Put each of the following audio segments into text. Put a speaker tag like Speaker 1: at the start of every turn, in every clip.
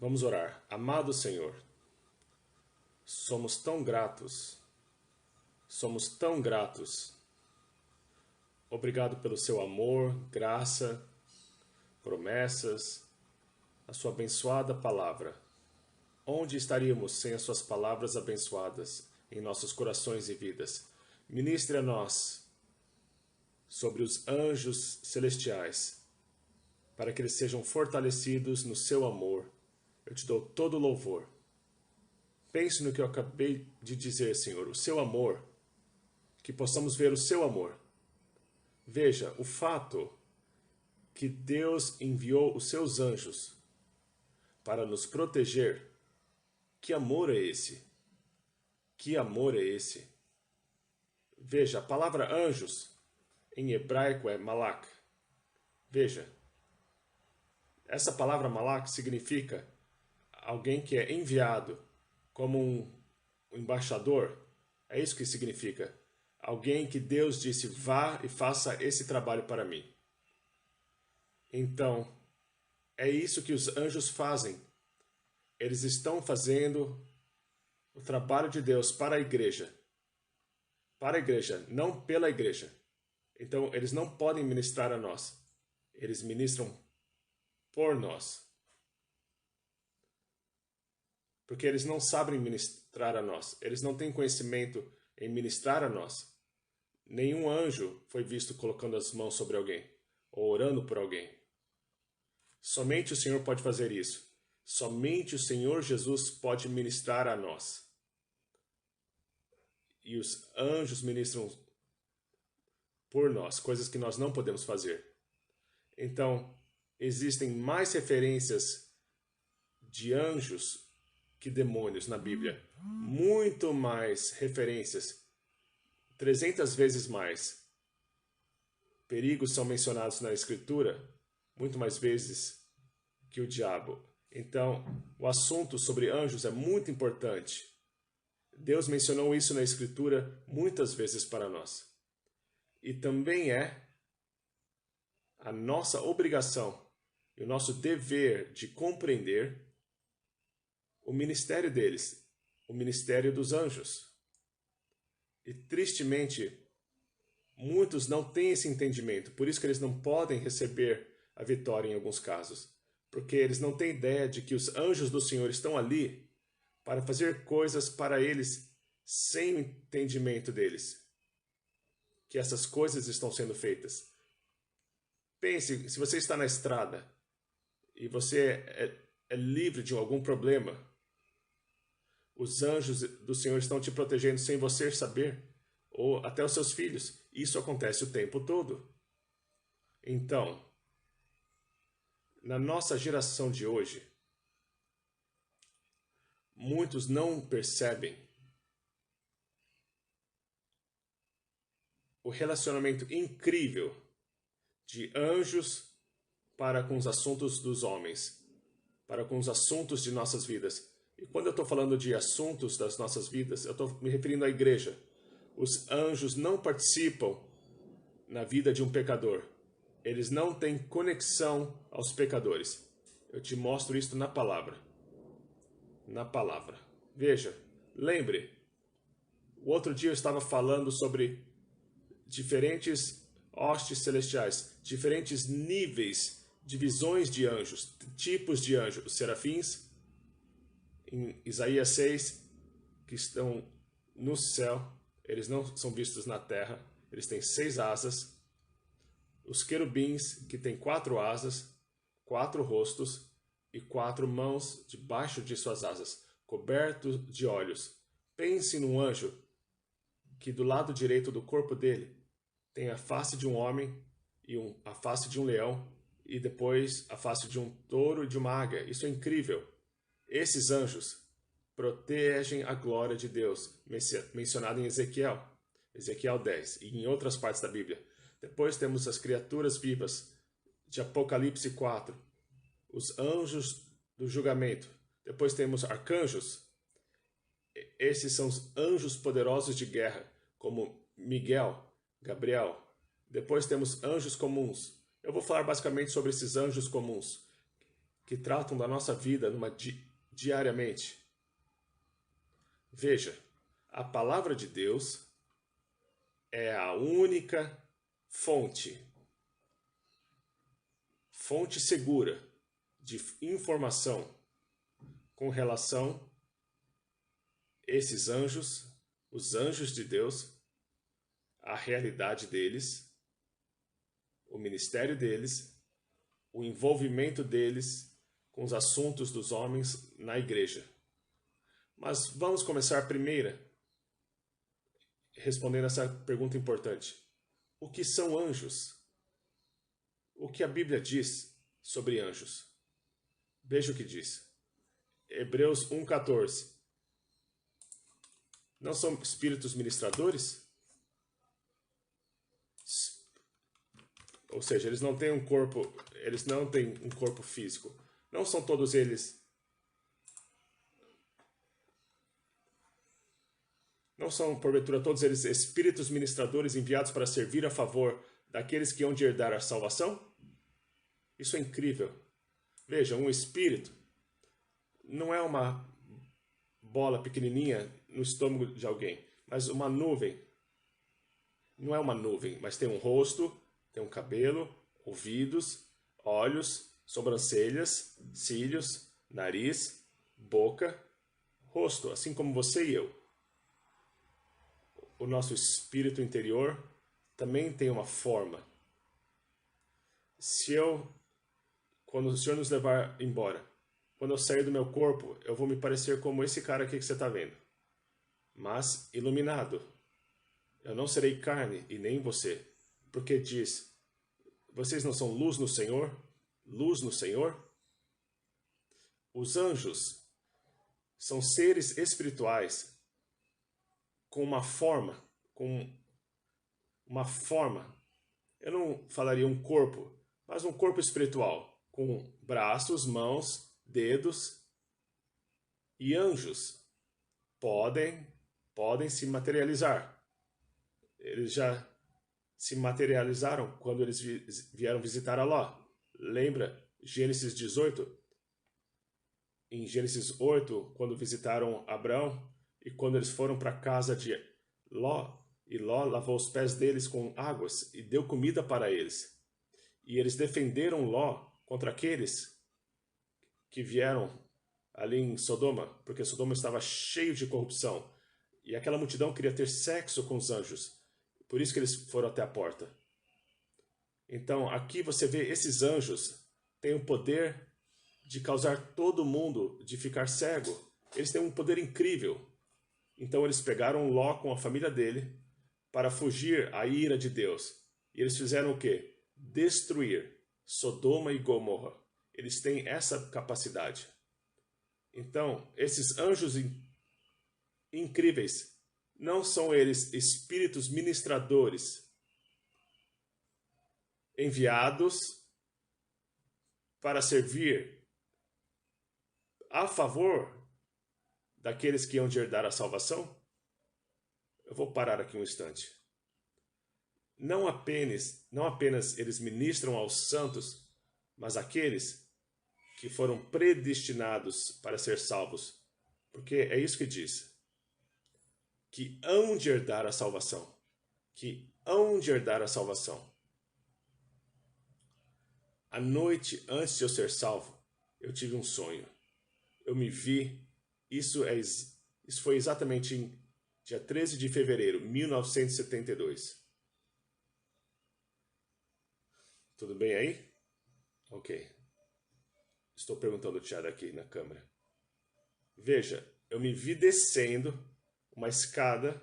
Speaker 1: Vamos orar. Amado Senhor, somos tão gratos, somos tão gratos. Obrigado pelo seu amor, graça, promessas, a sua abençoada palavra. Onde estaríamos sem as suas palavras abençoadas em nossos corações e vidas? Ministre a nós sobre os anjos celestiais, para que eles sejam fortalecidos no seu amor. Eu te dou todo o louvor. Pense no que eu acabei de dizer, Senhor, o seu amor, que possamos ver o seu amor. Veja, o fato que Deus enviou os seus anjos para nos proteger, que amor é esse? Que amor é esse? Veja, a palavra anjos em hebraico é malak. Veja, essa palavra malak significa alguém que é enviado, como um embaixador. É isso que significa. Alguém que Deus disse, vá e faça esse trabalho para mim. Então, é isso que os anjos fazem. Eles estão fazendo o trabalho de Deus para a igreja. Para a igreja, não pela igreja. Então, eles não podem ministrar a nós. Eles ministram por nós. Porque eles não sabem ministrar a nós. Eles não têm conhecimento em ministrar a nós. Nenhum anjo foi visto colocando as mãos sobre alguém ou orando por alguém. Somente o Senhor pode fazer isso. Somente o Senhor Jesus pode ministrar a nós. E os anjos ministram por nós, coisas que nós não podemos fazer. Então, existem mais referências de anjos que demônios na Bíblia. Muito mais referências. 300 vezes mais. Perigos são mencionados na Escritura muito mais vezes que o diabo. Então, o assunto sobre anjos é muito importante. Deus mencionou isso na Escritura muitas vezes para nós. E também é a nossa obrigação e o nosso dever de compreender o ministério deles, o ministério dos anjos. E tristemente, muitos não têm esse entendimento, por isso que eles não podem receber a vitória em alguns casos. Porque eles não têm ideia de que os anjos do Senhor estão ali para fazer coisas para eles sem o entendimento deles. Que essas coisas estão sendo feitas. Pense, se você está na estrada e você é livre de algum problema, os anjos do Senhor estão te protegendo sem você saber, ou até os seus filhos. Isso acontece o tempo todo. Então, na nossa geração de hoje, muitos não percebem o relacionamento incrível de anjos para com os assuntos dos homens, para com os assuntos de nossas vidas. E quando eu estou falando de assuntos das nossas vidas, eu estou me referindo à igreja. Os anjos não participam na vida de um pecador. Eles não têm conexão aos pecadores. Eu te mostro isso na palavra. Na palavra. Veja, lembre, o outro dia eu estava falando sobre diferentes hostes celestiais, diferentes níveis, divisões de anjos, tipos de anjos, os serafins, em Isaías 6, que estão no céu, eles não são vistos na terra, eles têm 6 asas. Os querubins, que têm 4 asas, 4 rostos e 4 mãos debaixo de suas asas, cobertos de olhos. Pense num anjo que do lado direito do corpo dele tem a face de um homem e a face de um leão e depois a face de um touro e de uma águia. Isso é incrível. Esses anjos protegem a glória de Deus, mencionado em Ezequiel 10 e em outras partes da Bíblia. Depois temos as criaturas vivas de Apocalipse 4, os anjos do julgamento. Depois temos arcanjos. Esses são os anjos poderosos de guerra, como Miguel, Gabriel. Depois temos anjos comuns. Eu vou falar basicamente sobre esses anjos comuns, que tratam da nossa vida diariamente. Veja, a palavra de Deus é a única fonte segura de informação com relação a esses anjos, os anjos de Deus, a realidade deles, o ministério deles, o envolvimento deles com os assuntos dos homens na igreja. Mas vamos começar primeiro respondendo essa pergunta importante. O que são anjos? O que a Bíblia diz sobre anjos? Veja o que diz. Hebreus 1,14. Não são espíritos ministradores? Ou seja, eles não têm um corpo físico. Não são todos eles. Não são, porventura, todos eles espíritos ministradores enviados para servir a favor daqueles que hão de herdar a salvação? Isso é incrível. Veja, um espírito não é uma bola pequenininha no estômago de alguém, mas uma nuvem. Não é uma nuvem, mas tem um rosto, tem um cabelo, ouvidos, olhos, sobrancelhas, cílios, nariz, boca, rosto, assim como você e eu. O nosso espírito interior também tem uma forma. Quando o Senhor nos levar embora, quando eu sair do meu corpo, eu vou me parecer como esse cara aqui que você está vendo, mas iluminado. Eu não serei carne e nem você, porque diz, vocês não são luz no Senhor? Luz no Senhor? Os anjos são seres espirituais com uma forma, eu não falaria um corpo, mas um corpo espiritual, com braços, mãos, dedos, e anjos podem se materializar. Eles já se materializaram quando eles vieram visitar Ló. Lembra Gênesis 18? Em Gênesis 8, quando visitaram Abrão, e quando eles foram para a casa de Ló, e Ló lavou os pés deles com águas e deu comida para eles. E eles defenderam Ló contra aqueles que vieram ali em Sodoma, porque Sodoma estava cheio de corrupção. E aquela multidão queria ter sexo com os anjos. Por isso que eles foram até a porta. Então, aqui você vê esses anjos têm o poder de causar todo mundo de ficar cego. Eles têm um poder incrível. Então eles pegaram Ló com a família dele para fugir à ira de Deus. E eles fizeram o quê? Destruir Sodoma e Gomorra. Eles têm essa capacidade. Então, esses anjos incríveis, não são eles espíritos ministradores enviados para servir a favor daqueles que hão de herdar a salvação? Eu vou parar aqui um instante. Não apenas eles ministram aos santos, mas aqueles que foram predestinados para ser salvos. Porque é isso que diz. Que hão de herdar a salvação. Que hão de herdar a salvação. À noite, antes de eu ser salvo, eu tive um sonho. Eu me vi. Isso foi exatamente em dia 13 de fevereiro de 1972. Tudo bem aí? Ok. Estou perguntando ao Thiago aqui na câmera. Veja, eu me vi descendo uma escada.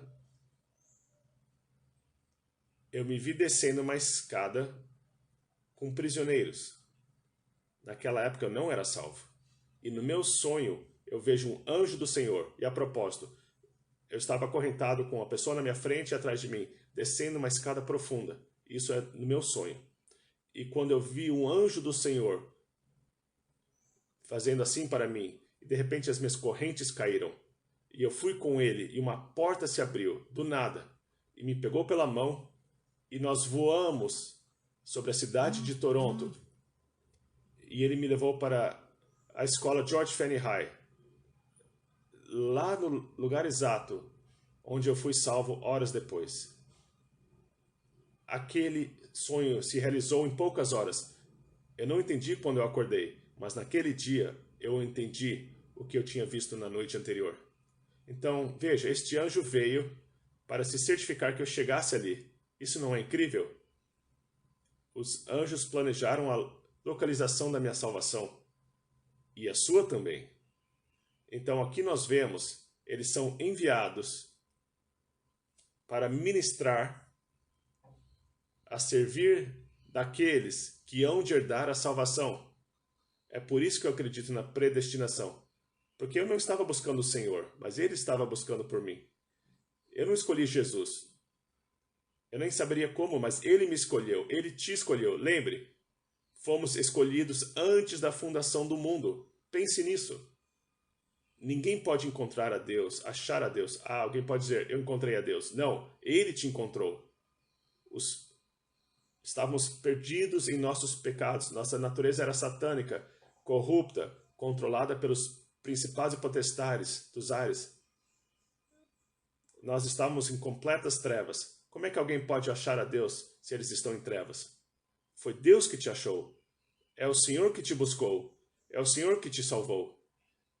Speaker 1: Com prisioneiros. Naquela época eu não era salvo. E no meu sonho eu vejo um anjo do Senhor. E a propósito, eu estava acorrentado com uma pessoa na minha frente e atrás de mim, descendo uma escada profunda. Isso é no meu sonho. E quando eu vi um anjo do Senhor fazendo assim para mim, e de repente as minhas correntes caíram, e eu fui com ele, e uma porta se abriu, do nada, e me pegou pela mão, e nós voamos sobre a cidade de Toronto, e ele me levou para a escola George Fanny High, lá no lugar exato onde eu fui salvo horas depois. Aquele sonho se realizou em poucas horas. Eu não entendi quando eu acordei, mas naquele dia eu entendi o que eu tinha visto na noite anterior. Então, veja, este anjo veio para se certificar que eu chegasse ali. Isso não é incrível? Os anjos planejaram a localização da minha salvação e a sua também. Então, aqui nós vemos, eles são enviados para ministrar, a servir daqueles que hão de herdar a salvação. É por isso que eu acredito na predestinação. Porque eu não estava buscando o Senhor, mas Ele estava buscando por mim. Eu não escolhi Jesus. Eu nem saberia como, mas Ele me escolheu. Ele te escolheu. Lembre, fomos escolhidos antes da fundação do mundo. Pense nisso. Ninguém pode encontrar a Deus, achar a Deus. Ah, alguém pode dizer, eu encontrei a Deus. Não, Ele te encontrou. Estávamos perdidos em nossos pecados. Nossa natureza era satânica, corrupta, controlada pelos principados e potestades dos ares. Nós estávamos em completas trevas. Como é que alguém pode achar a Deus se eles estão em trevas? Foi Deus que te achou. É o Senhor que te buscou. É o Senhor que te salvou.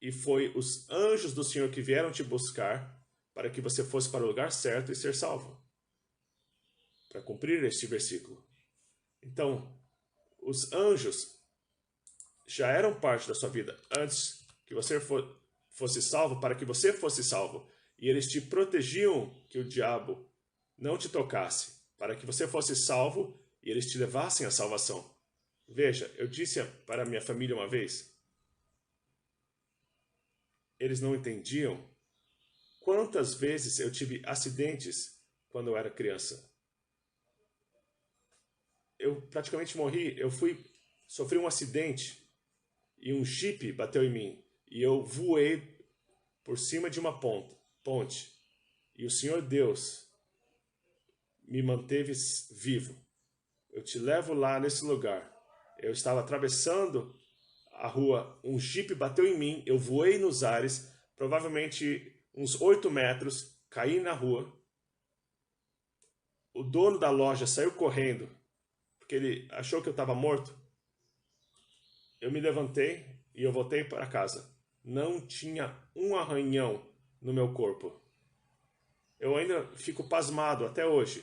Speaker 1: E foi os anjos do Senhor que vieram te buscar para que você fosse para o lugar certo e ser salvo. Para cumprir este versículo. Então, os anjos já eram parte da sua vida antes que você fosse salvo, para que você fosse salvo. E eles te protegiam que o diabo não te tocasse, para que você fosse salvo e eles te levassem à salvação. Veja, eu disse para minha família uma vez, eles não entendiam quantas vezes eu tive acidentes quando eu era criança. Eu praticamente morri, sofri um acidente e um jipe bateu em mim e eu voei por cima de uma ponte e o Senhor Deus me manteve vivo. Eu te levo lá nesse lugar. Eu estava atravessando a rua, um jipe bateu em mim, eu voei nos ares, provavelmente uns 8 metros, caí na rua. O dono da loja saiu correndo, porque ele achou que eu estava morto. Eu me levantei e eu voltei para casa. Não tinha um arranhão no meu corpo. Eu ainda fico pasmado até hoje,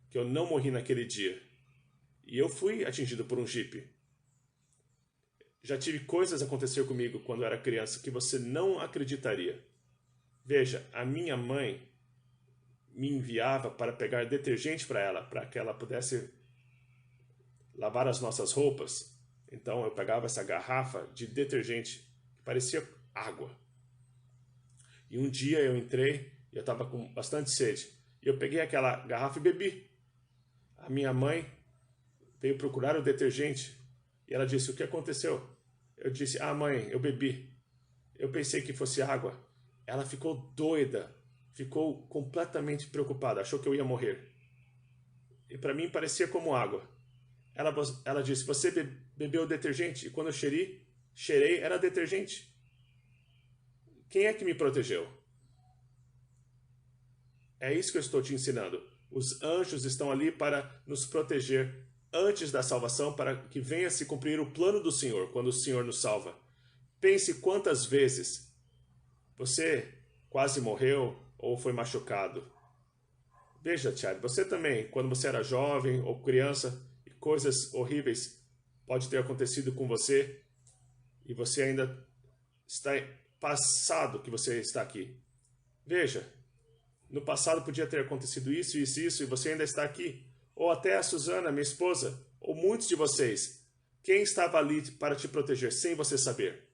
Speaker 1: que eu não morri naquele dia. E eu fui atingido por um jipe. Já tive coisas acontecer comigo quando eu era criança que você não acreditaria. Veja, a minha mãe me enviava para pegar detergente para ela, para que ela pudesse lavar as nossas roupas. Então eu pegava essa garrafa de detergente que parecia água. E um dia eu entrei e eu estava com bastante sede. E eu peguei aquela garrafa e bebi. A minha mãe veio procurar o detergente e ela disse, o que aconteceu? Eu disse, mãe, eu bebi. Eu pensei que fosse água. Ela ficou doida, ficou completamente preocupada, achou que eu ia morrer. E para mim parecia como água. Ela disse, você bebeu detergente? E quando eu cheirei, era detergente. Quem é que me protegeu? É isso que eu estou te ensinando. Os anjos estão ali para nos proteger antes da salvação, para que venha se cumprir o plano do Senhor, quando o Senhor nos salva. Pense quantas vezes você quase morreu ou foi machucado. Veja, Thiago, você também, quando você era jovem ou criança, e coisas horríveis podem ter acontecido com você, e você ainda está passado que você está aqui. Veja, no passado podia ter acontecido isso, isso, isso, e você ainda está aqui. Ou até a Suzana, minha esposa, ou muitos de vocês. Quem estava ali para te proteger sem você saber?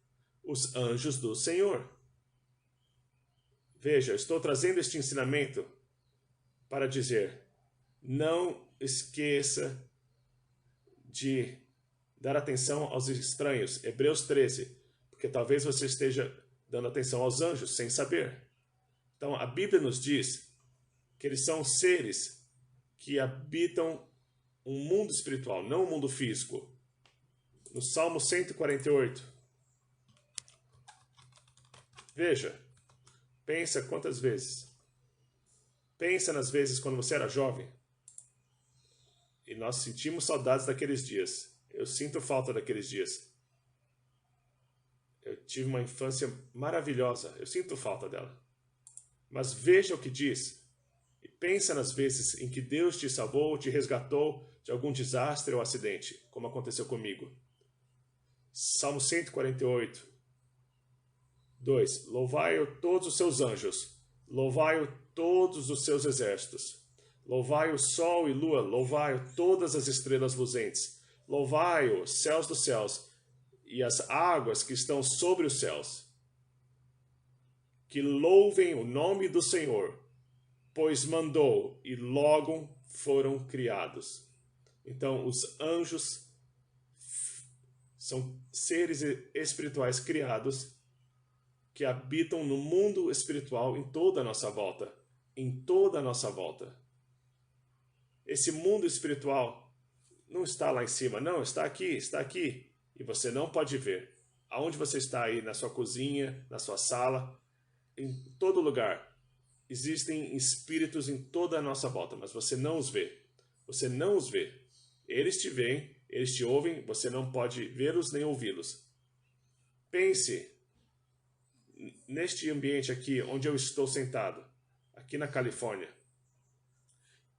Speaker 1: Os anjos do Senhor. Veja, eu estou trazendo este ensinamento para dizer, não esqueça de dar atenção aos estranhos. Hebreus 13, porque talvez você esteja dando atenção aos anjos sem saber. Então a Bíblia nos diz que eles são seres que habitam um mundo espiritual, não um mundo físico. No Salmo 148, Veja, pensa quantas vezes. Pensa nas vezes quando você era jovem. E nós sentimos saudades daqueles dias. Eu sinto falta daqueles dias. Eu tive uma infância maravilhosa. Eu sinto falta dela. Mas veja o que diz. E pensa nas vezes em que Deus te salvou, te resgatou de algum desastre ou acidente, como aconteceu comigo. Salmo 148, 2. Louvai-o todos os seus anjos, louvai-o todos os seus exércitos. Louvai o sol e lua, louvai-o todas as estrelas luzentes. Louvai-o, céus dos céus, e as águas que estão sobre os céus. Que louvem o nome do Senhor, pois mandou e logo foram criados. Então, os anjos são seres espirituais criados que habitam no mundo espiritual em toda a nossa volta. Em toda a nossa volta. Esse mundo espiritual não está lá em cima, não, está aqui. E você não pode ver. Aonde você está aí, na sua cozinha, na sua sala, em todo lugar. Existem espíritos em toda a nossa volta, mas você não os vê. Você não os vê. Eles te veem, eles te ouvem, você não pode vê-los nem ouvi-los. Pense neste ambiente aqui, onde eu estou sentado, aqui na Califórnia.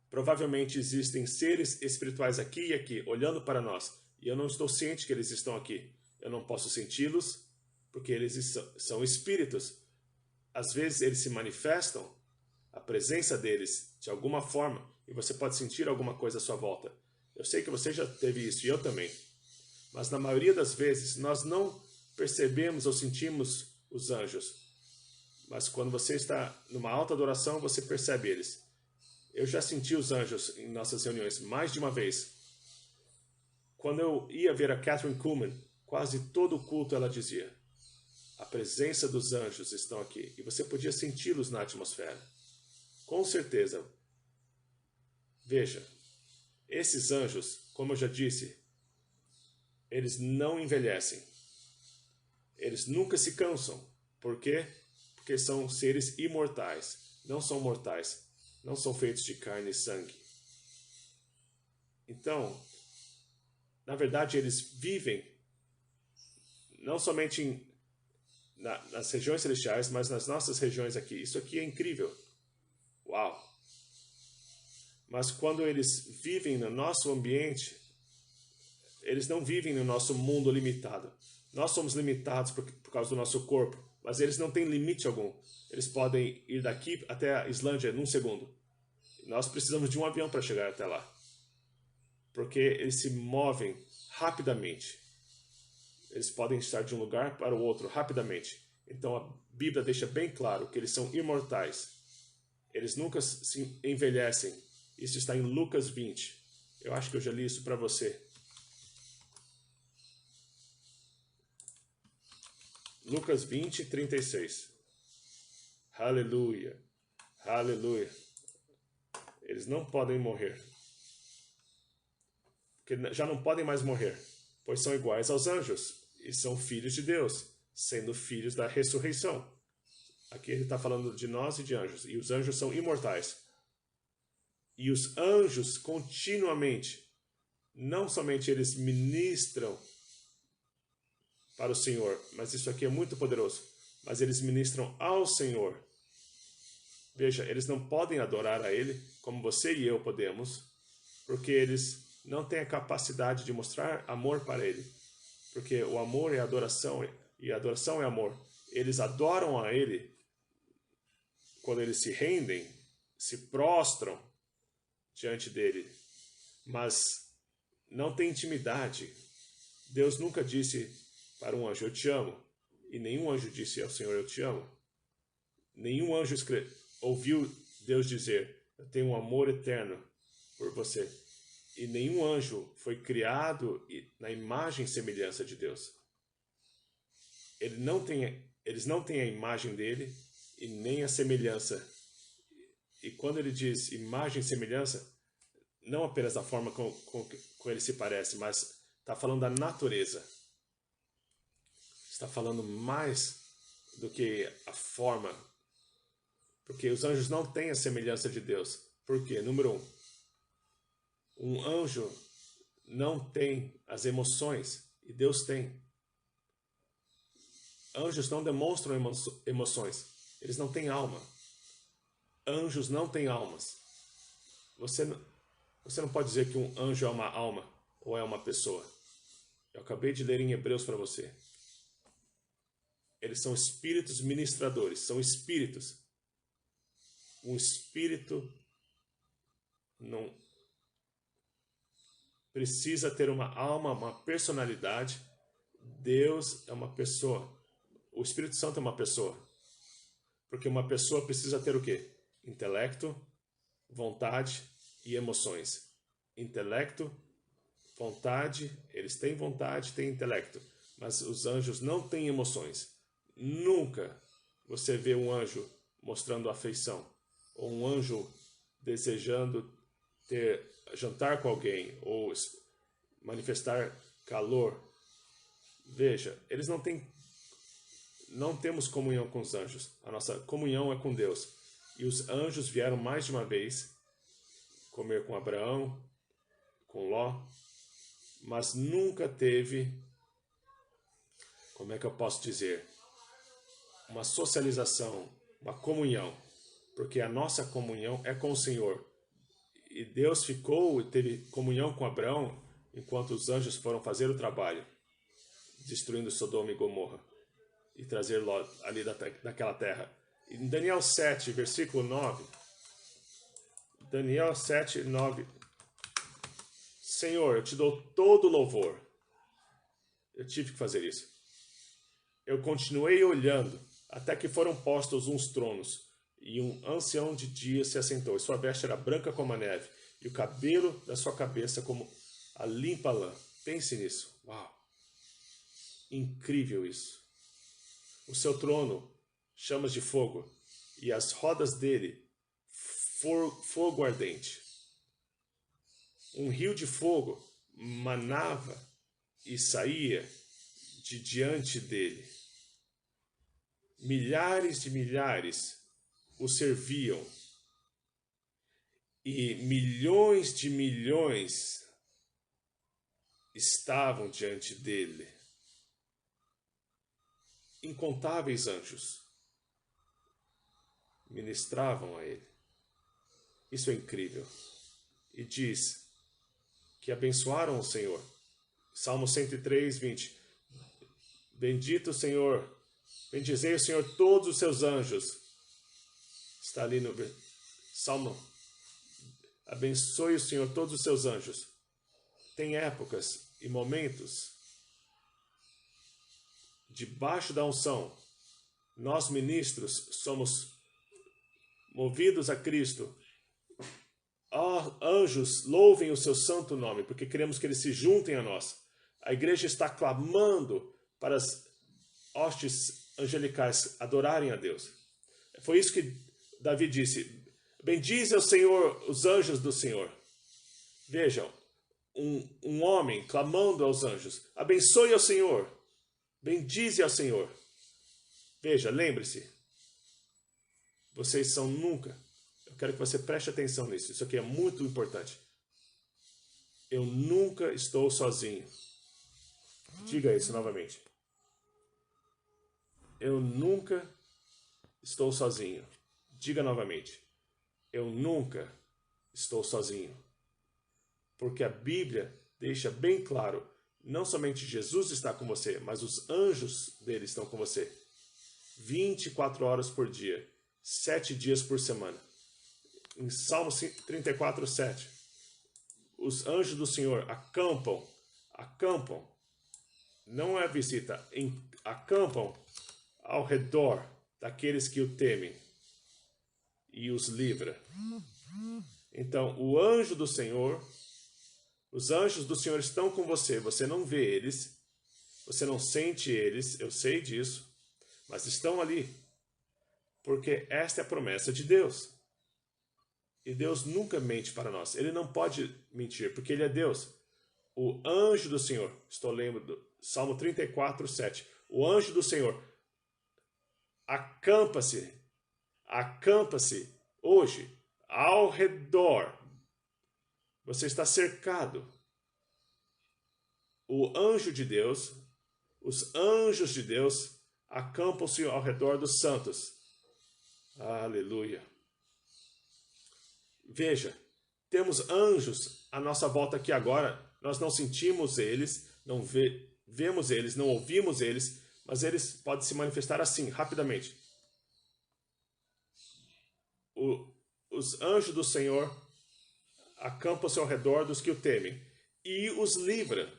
Speaker 1: Provavelmente existem seres espirituais aqui e aqui, olhando para nós. E eu não estou ciente que eles estão aqui. Eu não posso senti-los, porque eles são espíritos. Às vezes eles se manifestam, a presença deles, de alguma forma, e você pode sentir alguma coisa à sua volta. Eu sei que você já teve isso, e eu também. Mas na maioria das vezes, nós não percebemos ou sentimos os anjos. Mas quando você está numa alta adoração, você percebe eles. Eu já senti os anjos em nossas reuniões mais de uma vez. Quando eu ia ver a Catherine Kuhlman, quase todo o culto ela dizia: a presença dos anjos estão aqui. E você podia senti-los na atmosfera. Com certeza. Veja, esses anjos, como eu já disse, eles não envelhecem. Eles nunca se cansam. Por quê? Porque são seres imortais. Não são mortais. Não são feitos de carne e sangue. Então, na verdade, eles vivem não somente nas regiões celestiais, mas nas nossas regiões aqui. Isso aqui é incrível. Uau! Mas quando eles vivem no nosso ambiente, eles não vivem no nosso mundo limitado. Nós somos limitados por causa do nosso corpo, mas eles não têm limite algum. Eles podem ir daqui até a Islândia num segundo. Nós precisamos de um avião para chegar até lá. Porque eles se movem rapidamente. Eles podem estar de um lugar para o outro rapidamente. Então a Bíblia deixa bem claro que eles são imortais. Eles nunca se envelhecem. Isso está em Lucas 20. Eu acho que eu já li isso para você. Lucas 20, 36. Aleluia. Aleluia. Eles não podem morrer. Porque já não podem mais morrer, pois são iguais aos anjos e são filhos de Deus, sendo filhos da ressurreição. Aqui ele está falando de nós e de anjos, e os anjos são imortais. E os anjos continuamente, não somente eles ministram para o Senhor, mas isso aqui é muito poderoso, mas eles ministram ao Senhor. Veja, eles não podem adorar a Ele como você e eu podemos, porque eles não têm a capacidade de mostrar amor para Ele. Porque o amor é adoração, e a adoração é amor. Eles adoram a Ele quando eles se rendem, se prostram diante dEle, mas não tem intimidade. Deus nunca disse para um anjo, eu te amo, e nenhum anjo disse ao Senhor, eu te amo. Nenhum anjo ouviu Deus dizer, eu tenho um amor eterno por você. E nenhum anjo foi criado na imagem e semelhança de Deus. Eles não têm a imagem dele e nem a semelhança. E quando ele diz imagem e semelhança, não apenas da forma com ele se parece, mas está falando da natureza. Está falando mais do que a forma. Porque os anjos não têm a semelhança de Deus. Por quê? Número 1. Um anjo não tem as emoções e Deus tem. Anjos não demonstram emoções. Eles não têm alma. Anjos não têm almas. Você não pode dizer que um anjo é uma alma ou é uma pessoa. Eu acabei de ler em Hebreus para você. Eles são espíritos ministradores, são espíritos. Um espírito não precisa ter uma alma, uma personalidade. Deus é uma pessoa. O Espírito Santo é uma pessoa. Porque uma pessoa precisa ter o quê? Intelecto, vontade e emoções. Intelecto, vontade, eles têm vontade, têm intelecto. Mas os anjos não têm emoções. Nunca você vê um anjo mostrando afeição. Ou um anjo desejando jantar com alguém. Ou manifestar calor. Veja, eles não temos comunhão com os anjos. A nossa comunhão é com Deus. E os anjos vieram mais de uma vez comer com Abraão, com Ló, mas nunca teve, como é que eu posso dizer, uma socialização, uma comunhão, porque a nossa comunhão é com o Senhor. E Deus ficou e teve comunhão com Abraão enquanto os anjos foram fazer o trabalho, destruindo Sodoma e Gomorra e trazer Ló ali daquela terra. Em Daniel 7, versículo 9, Daniel 7, 9, Senhor, eu te dou todo louvor. Eu tive que fazer isso. Eu continuei olhando até que foram postos uns tronos e um ancião de dias se assentou. E sua veste era branca como a neve e o cabelo da sua cabeça como a limpa lã. Pense nisso. Uau! Incrível isso. O seu trono, chamas de fogo, e as rodas dele, fogo ardente. Um rio de fogo manava e saía de diante dele. Milhares de milhares o serviam, e milhões de milhões estavam diante dele. Incontáveis anjos ministravam a ele. Isso é incrível. E diz que abençoaram o Senhor. Salmo 103, 20. Bendito o Senhor, bendizei o Senhor todos os seus anjos. Está ali no Salmo. Abençoe o Senhor todos os seus anjos. Tem épocas e momentos debaixo da unção. Nós ministros somos movidos a Cristo. Anjos, louvem o seu santo nome, porque queremos que eles se juntem a nós. A igreja está clamando para as hostes angelicais adorarem a Deus. Foi isso que Davi disse: bendize ao Senhor os anjos do Senhor. Vejam, um homem clamando aos anjos: abençoe ao Senhor, bendize ao Senhor. Veja, lembre-se, vocês são nunca. Eu quero que você preste atenção nisso. Isso aqui é muito importante. Eu nunca estou sozinho. Diga isso novamente. Eu nunca estou sozinho. Diga novamente. Eu nunca estou sozinho. Porque a Bíblia deixa bem claro, não somente Jesus está com você, mas os anjos dele estão com você. 24 horas por dia, 7 dias por semana. Em Salmo 34, 7. Os anjos do Senhor acampam, não é visita, acampam ao redor daqueles que o temem e os livra. Então, o anjo do Senhor, os anjos do Senhor estão com você. Você não vê eles, você não sente eles, eu sei disso, mas estão ali, porque esta é a promessa de Deus. E Deus nunca mente para nós. Ele não pode mentir, porque Ele é Deus. O anjo do Senhor, estou lendo do Salmo 34, 7. O anjo do Senhor Acampa-se, acampa-se hoje ao redor. Você está cercado. O anjo de Deus, os anjos de Deus acampam-se ao redor dos santos. Aleluia. Veja, temos anjos à nossa volta aqui agora. Nós não sentimos eles, não vemos eles, não ouvimos eles, mas eles podem se manifestar assim, rapidamente. Os anjos do Senhor acampam-se ao redor dos que o temem e os livra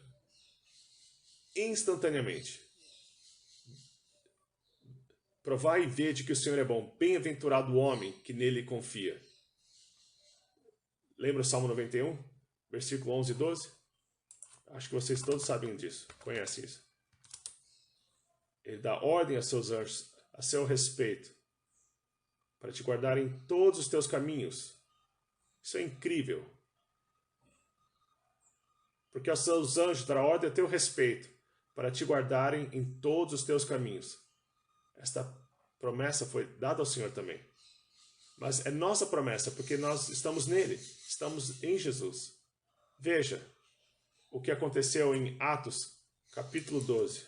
Speaker 1: instantaneamente. Provai e vede que o Senhor é bom. Bem-aventurado o homem que nele confia. Lembra o Salmo 91, versículo 11 e 12? Acho que vocês todos sabem disso, conhecem isso. Ele dá ordem a seus anjos a seu respeito, para te guardar em todos os teus caminhos. Isso é incrível. Porque aos seus anjos dará ordem a teu respeito, para te guardarem em todos os teus caminhos. Esta promessa foi dada ao Senhor também. Mas é nossa promessa, porque nós estamos nele, estamos em Jesus. Veja o que aconteceu em Atos, capítulo 12,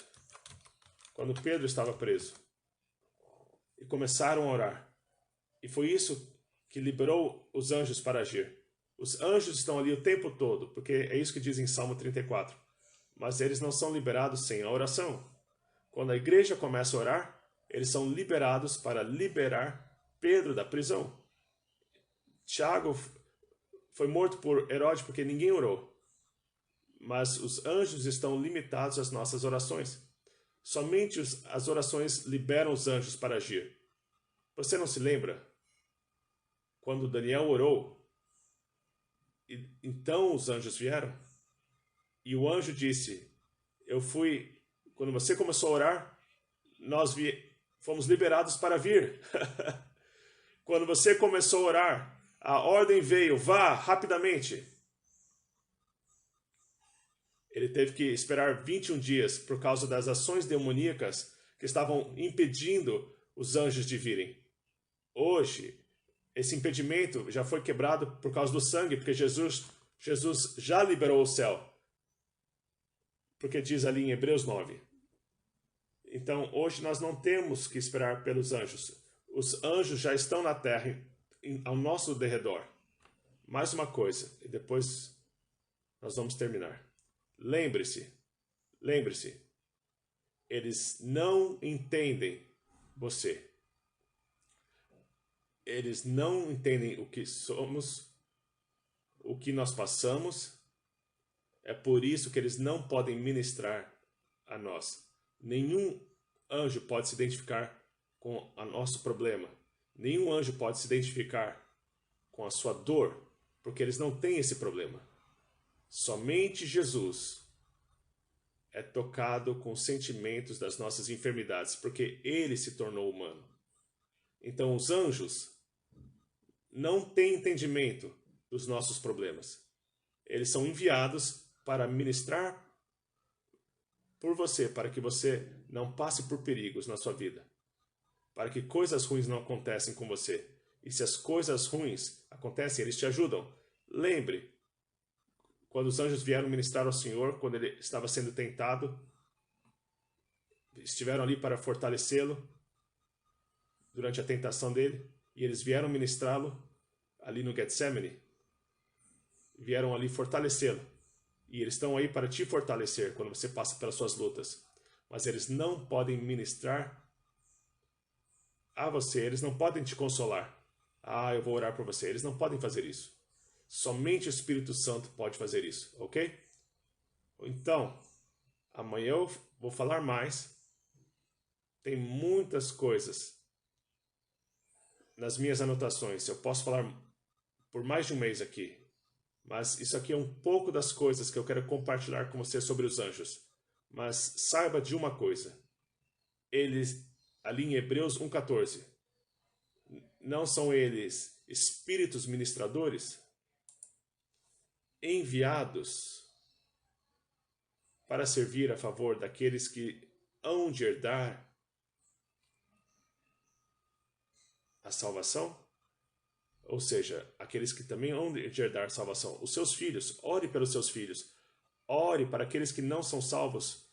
Speaker 1: quando Pedro estava preso. E começaram a orar. E foi isso que liberou os anjos para agir. Os anjos estão ali o tempo todo, porque é isso que diz em Salmo 34. Mas eles não são liberados sem a oração. Quando a igreja começa a orar, eles são liberados para liberar Pedro da prisão. Tiago foi morto por Herodes porque ninguém orou. Mas os anjos estão limitados às nossas orações. Somente as orações liberam os anjos para agir. Você não se lembra? Quando Daniel orou, então os anjos vieram. E o anjo disse, quando você começou a orar, nós fomos liberados para vir. Quando você começou a orar, a ordem veio, vá rapidamente. Ele teve que esperar 21 dias por causa das ações demoníacas que estavam impedindo os anjos de virem. Hoje, esse impedimento já foi quebrado por causa do sangue, porque Jesus já liberou o céu. Porque diz ali em Hebreus 9. Então, hoje nós não temos que esperar pelos anjos. Os anjos já estão na terra, ao nosso derredor. Mais uma coisa, e depois nós vamos terminar. Lembre-se, eles não entendem você. Eles não entendem o que somos, o que nós passamos. É por isso que eles não podem ministrar a nós. Nenhum anjo pode se identificar com o nosso problema. Nenhum anjo pode se identificar com a sua dor, porque eles não têm esse problema. Somente Jesus é tocado com os sentimentos das nossas enfermidades, porque ele se tornou humano. Então os anjos não têm entendimento dos nossos problemas. Eles são enviados para ministrar por você, para que você não passe por perigos na sua vida, para que coisas ruins não aconteçam com você. E se as coisas ruins acontecem, eles te ajudam. Lembre, quando os anjos vieram ministrar ao Senhor, quando ele estava sendo tentado, estiveram ali para fortalecê-lo durante a tentação dele, e eles vieram ministrá-lo ali no Getsemane, vieram ali fortalecê-lo. E eles estão aí para te fortalecer quando você passa pelas suas lutas. Mas eles não podem ministrar a você, eles não podem te consolar. Ah, eu vou orar por você. Eles não podem fazer isso. Somente o Espírito Santo pode fazer isso, ok? Então, amanhã eu vou falar mais. Tem muitas coisas nas minhas anotações. Eu posso falar por mais de um mês aqui. Mas isso aqui é um pouco das coisas que eu quero compartilhar com você sobre os anjos. Mas saiba de uma coisa. Eles, ali em Hebreus 1,14, não são eles espíritos ministradores enviados para servir a favor daqueles que hão de herdar a salvação, ou seja, aqueles que também hão de herdar salvação, os seus filhos. Ore pelos seus filhos. Ore para aqueles que não são salvos,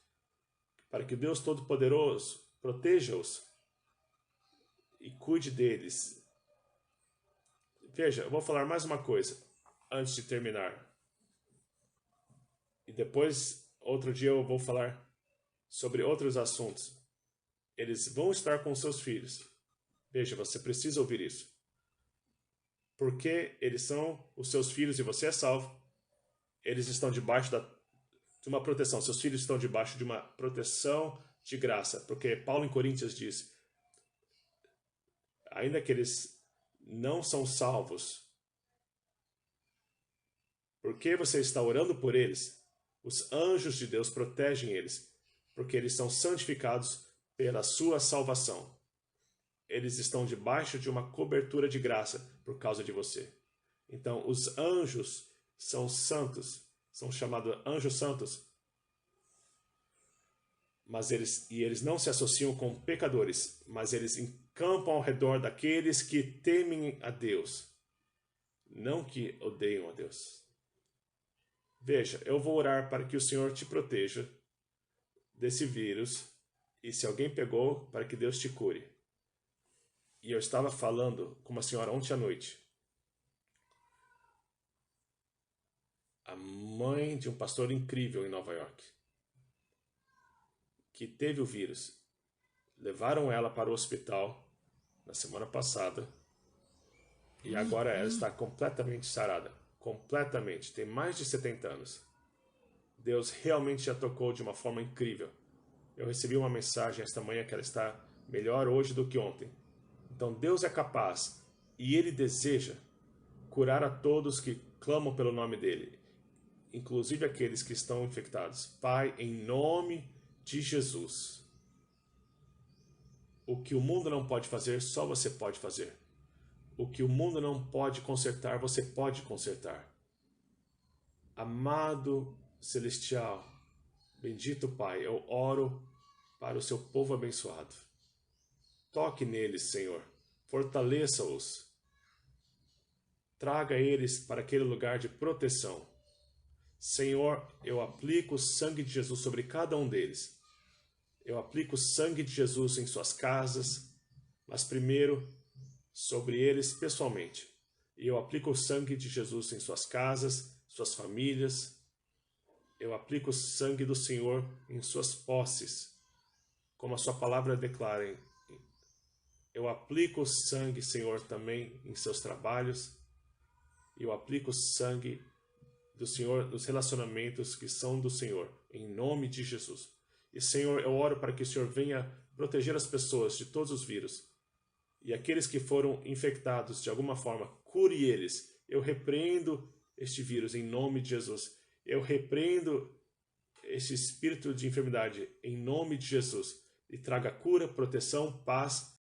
Speaker 1: para que Deus Todo-Poderoso proteja-os e cuide deles. Veja, eu vou falar mais uma coisa antes de terminar. E depois, outro dia, eu vou falar sobre outros assuntos. Eles vão estar com seus filhos. Veja, você precisa ouvir isso. Porque eles são os seus filhos e você é salvo. Eles estão debaixo de uma proteção. Seus filhos estão debaixo de uma proteção de graça. Porque Paulo em Coríntios diz, ainda que eles não são salvos, porque você está orando por eles, os anjos de Deus protegem eles, porque eles são santificados pela sua salvação. Eles estão debaixo de uma cobertura de graça por causa de você. Então, os anjos são santos, são chamados anjos santos, mas eles não se associam com pecadores, mas eles encampam ao redor daqueles que temem a Deus, não que odeiam a Deus. Veja, eu vou orar para que o Senhor te proteja desse vírus, e se alguém pegou, para que Deus te cure. E eu estava falando com uma senhora ontem à noite, a mãe de um pastor incrível em Nova York, que teve o vírus. Levaram ela para o hospital na semana passada e agora ela está completamente sarada. Completamente. Tem mais de 70 anos. Deus realmente a tocou de uma forma incrível. Eu recebi uma mensagem esta manhã que ela está melhor hoje do que ontem. Então Deus é capaz e Ele deseja curar a todos que clamam pelo nome dEle, inclusive aqueles que estão infectados. Pai, em nome de Jesus, o que o mundo não pode fazer, só você pode fazer. O que o mundo não pode consertar, você pode consertar. Amado Celestial, bendito Pai, eu oro para o seu povo abençoado. Toque neles, Senhor. Fortaleça-os. Traga eles para aquele lugar de proteção. Senhor, eu aplico o sangue de Jesus sobre cada um deles. Eu aplico o sangue de Jesus em suas casas, mas primeiro sobre eles pessoalmente. E eu aplico o sangue de Jesus em suas casas, suas famílias. Eu aplico o sangue do Senhor em suas posses, como a sua palavra declara. Eu aplico o sangue, Senhor, também em seus trabalhos. Eu aplico o sangue do Senhor nos relacionamentos que são do Senhor, em nome de Jesus. E, Senhor, eu oro para que o Senhor venha proteger as pessoas de todos os vírus. E aqueles que foram infectados de alguma forma, cure eles. Eu repreendo este vírus em nome de Jesus. Eu repreendo este espírito de enfermidade em nome de Jesus. E traga cura, proteção, paz